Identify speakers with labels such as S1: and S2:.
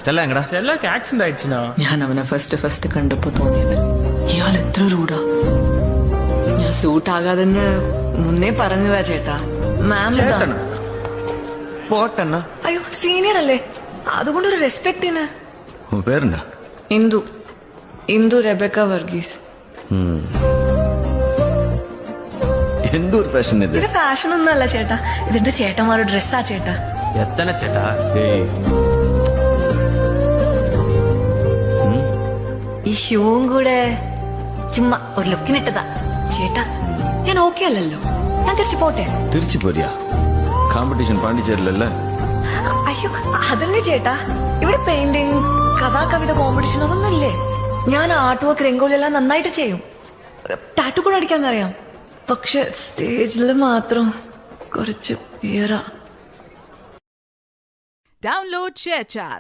S1: സ്റ്റെല്ലക്ക് accident ആയിடுச்சுனா
S2: ഞാൻ അവനെ first കണ്ടപ്പോ തോന്നിയത് ഇയാൾ എത്ര റൂഡാ. ഞാൻ സൂട്ട് ആകാതെന്ന് മുന്നേ പറഞ്ഞതാ ചേട്ടാ. മാം അയ്യോ സീനിയർ അല്ലേ, അതുകൊണ്ടൊരു റെസ്പെക്ടിന്.
S3: പേരെന്താ?
S2: ഇന്ദു റെബക്ക വർഗീസ്.
S3: എന്തൊരു ഫാഷൻ ഇത്?
S2: ഇത് ഫാഷൻ ഒന്നല്ല ചേട്ടാ, ഇതിന്റെ ചേട്ടന്മാരുടെ ഡ്രസ്സാ ചേട്ടാ.
S1: എത്തന ചേട്ടാ?
S2: ഈ ഷൂവും കൂടെ ചുമ്മാ ഒരു ലുക്കിനിട്ടതാ ചേട്ടാ. ഞാൻ ഓക്കെ അല്ലല്ലോ, ഞാൻ തിരിച്ചു പോട്ടെ.
S3: തിരിച്ചു പോരിയാ? കോമ്പറ്റീഷൻ പാണ്ടിച്ചേരിലല്ലേ?
S2: അയ്യോ അതല്ലേ ചേട്ടാ, ഇവിടെ പെയിന്റിങ്, കഥാകവിത കോമ്പറ്റീഷൻ അതൊന്നുമില്ലേ. ഞാൻ ആർട്ട് വർക്ക്, രംഗോലിയെല്ലാം നന്നായിട്ട് ചെയ്യും. ടാറ്റു കൂടെ അടിക്കാൻ അറിയാം. പക്ഷെ സ്റ്റേജിൽ മാത്രം കുറച്ച് പേരാ.
S4: Download ShareChat.